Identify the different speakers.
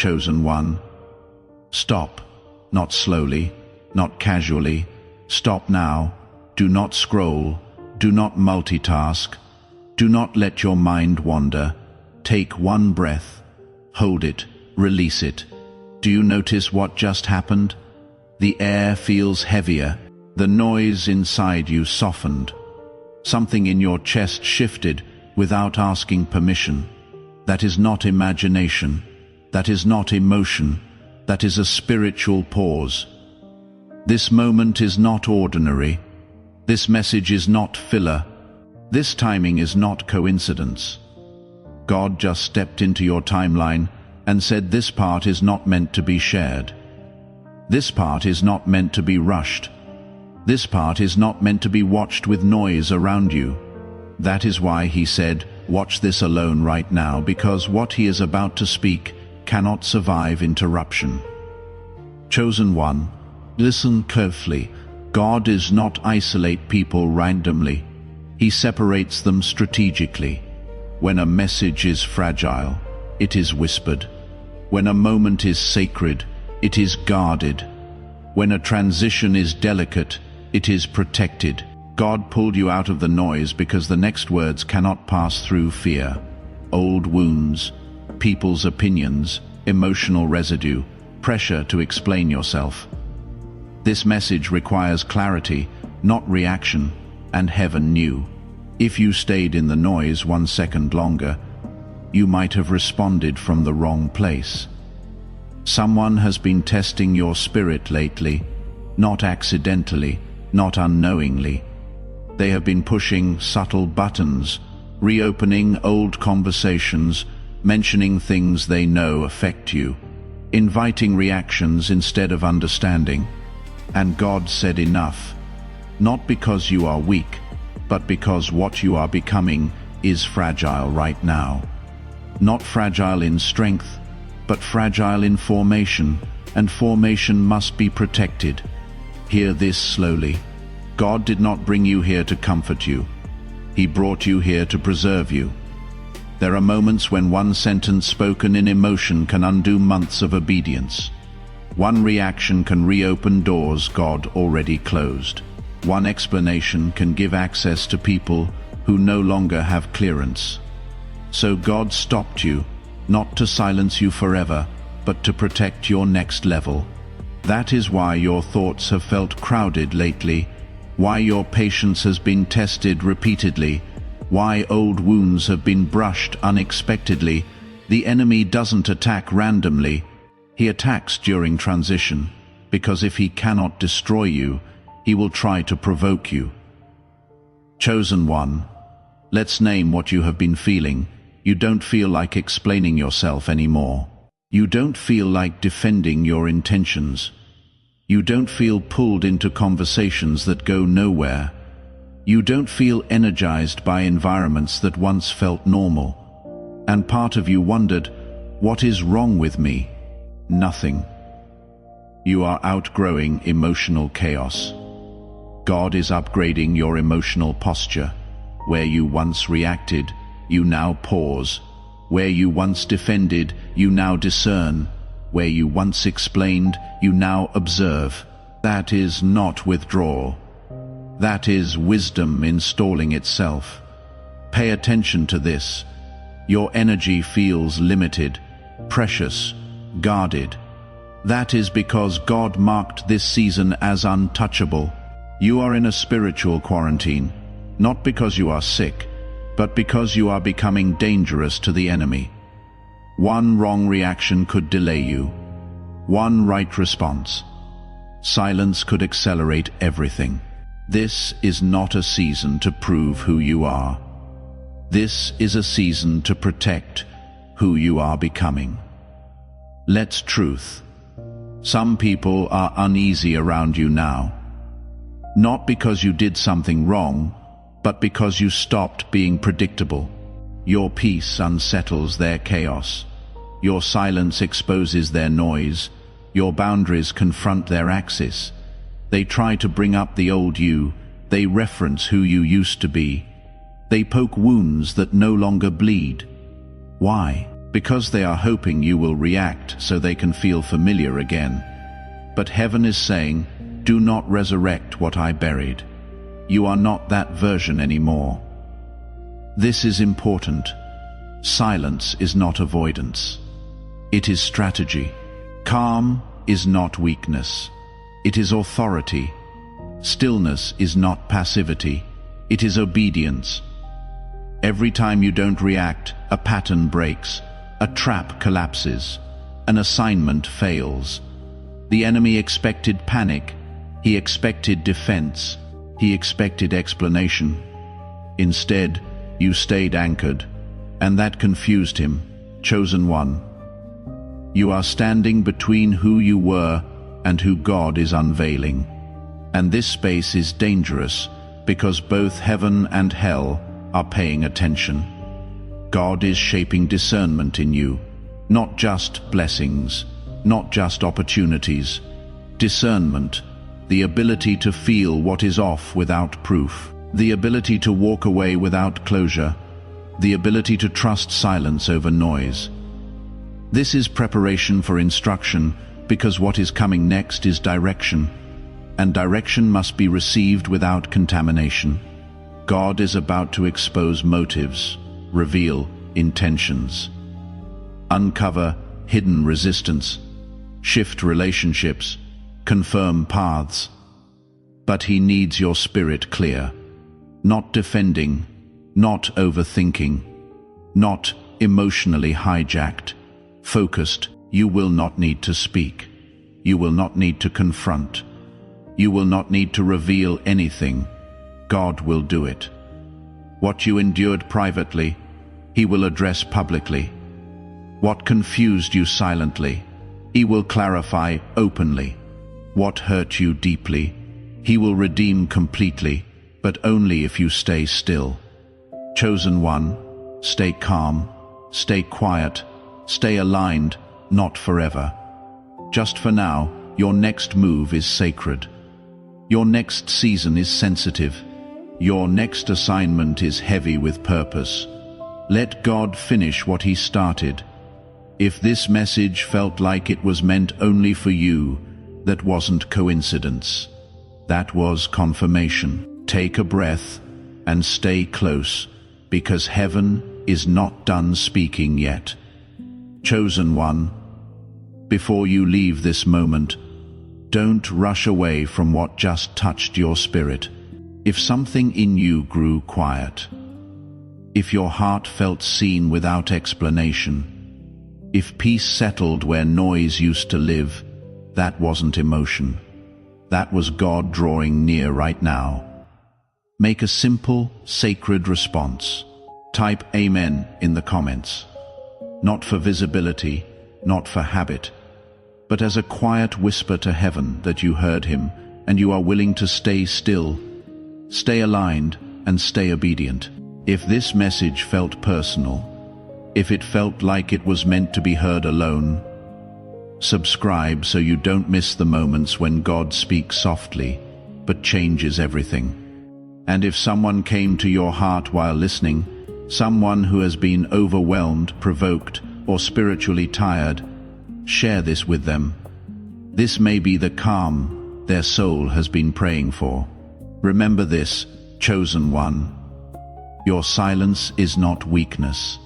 Speaker 1: Chosen one, stop, not slowly, not casually. Stop now. Do not scroll. Do not multitask. Do not let your mind wander. Take one breath. Hold it. Release it. Do you notice what just happened? The air feels heavier. The noise inside you softened. Something in your chest shifted without asking permission. That is not imagination. That is not emotion. That is a spiritual pause. This moment is not ordinary. This message is not filler. This timing is not coincidence. God just stepped into your timeline and said this part is not meant to be shared. This part is not meant to be rushed. This part is not meant to be watched with noise around you. That is why he said, watch this alone right now, because what he is about to speak cannot survive interruption. Chosen one, listen carefully. God does not isolate people randomly. He separates them strategically. When a message is fragile, it is whispered. When a moment is sacred, it is guarded. When a transition is delicate, it is protected. God pulled you out of the noise because the next words cannot pass through fear, old wounds, people's opinions, emotional residue, pressure to explain yourself. This message requires clarity, not reaction, and heaven knew. If you stayed in the noise 1 second longer, you might have responded from the wrong place. Someone has been testing your spirit lately, not accidentally, not unknowingly. They have been pushing subtle buttons, reopening old conversations, mentioning things they know affect you, inviting reactions instead of understanding. And God said enough, not because you are weak, but because what you are becoming is fragile right now. Not fragile in strength, but fragile in formation, and formation must be protected. Hear this slowly. God did not bring you here to comfort you. He brought you here to preserve you. There are moments when one sentence spoken in emotion can undo months of obedience. One reaction can reopen doors God already closed. One explanation can give access to people who no longer have clearance. So God stopped you, not to silence you forever, but to protect your next level. That is why your thoughts have felt crowded lately, why your patience has been tested repeatedly, why old wounds have been brushed unexpectedly. The enemy doesn't attack randomly. He attacks during transition, because if he cannot destroy you, he will try to provoke you. Chosen one, let's name what you have been feeling. You don't feel like explaining yourself anymore. You don't feel like defending your intentions. You don't feel pulled into conversations that go nowhere. You don't feel energized by environments that once felt normal. And part of you wondered, what is wrong with me? Nothing. You are outgrowing emotional chaos. God is upgrading your emotional posture. Where you once reacted, you now pause. Where you once defended, you now discern. Where you once explained, you now observe. That is not withdrawal. That is wisdom installing itself. Pay attention to this. Your energy feels limited, precious, guarded. That is because God marked this season as untouchable. You are in a spiritual quarantine, not because you are sick, but because you are becoming dangerous to the enemy. One wrong reaction could delay you. One right response. Silence could accelerate everything. This is not a season to prove who you are. This is a season to protect who you are becoming. Let's truth. Some people are uneasy around you now. Not because you did something wrong, but because you stopped being predictable. Your peace unsettles their chaos. Your silence exposes their noise. Your boundaries confront their axis. They try to bring up the old you. They reference who you used to be. They poke wounds that no longer bleed. Why? because they are hoping you will react so they can feel familiar again. But heaven is saying, do not resurrect what I buried. You are not that version anymore. This is important. Silence is not avoidance. It is strategy. Calm is not weakness. It is authority. Stillness is not passivity. It is obedience. Every time you don't react, a pattern breaks, a trap collapses, an assignment fails. The enemy expected panic. He expected defense. He expected explanation. Instead, you stayed anchored, and that confused him. Chosen one. You are standing between who you were and who God is unveiling. And this space is dangerous because both heaven and hell are paying attention. God is shaping discernment in you, not just blessings, not just opportunities. Discernment, the ability to feel what is off without proof, the ability to walk away without closure, the ability to trust silence over noise. This is preparation for instruction, because what is coming next is direction, and direction must be received without contamination. God is about to expose motives, reveal intentions, uncover hidden resistance, shift relationships, confirm paths. But He needs your spirit clear, not defending, not overthinking, not emotionally hijacked, focused. You will not need to speak. You will not need to confront. You will not need to reveal anything. God will do it. What you endured privately, He will address publicly. What confused you silently, He will clarify openly. What hurt you deeply, He will redeem completely, but only if you stay still. Chosen one, stay calm, stay quiet, stay aligned, not forever. Just for now, your next move is sacred. Your next season is sensitive. Your next assignment is heavy with purpose. Let God finish what He started. If this message felt like it was meant only for you, that wasn't coincidence. That was confirmation. Take a breath and stay close, because heaven is not done speaking yet. Chosen one, before you leave this moment, don't rush away from what just touched your spirit. If something in you grew quiet, if your heart felt seen without explanation, if peace settled where noise used to live, that wasn't emotion. That was God drawing near right now. Make a simple, sacred response. Type Amen in the comments. Not for visibility, not for habit, but as a quiet whisper to heaven that you heard Him and you are willing to stay still, stay aligned, and stay obedient. If this message felt personal, if it felt like it was meant to be heard alone, subscribe so you don't miss the moments when God speaks softly but changes everything. And if someone came to your heart while listening, someone who has been overwhelmed, provoked, or spiritually tired, share this with them. This may be the calm their soul has been praying for. Remember this, chosen one. Your silence is not weakness.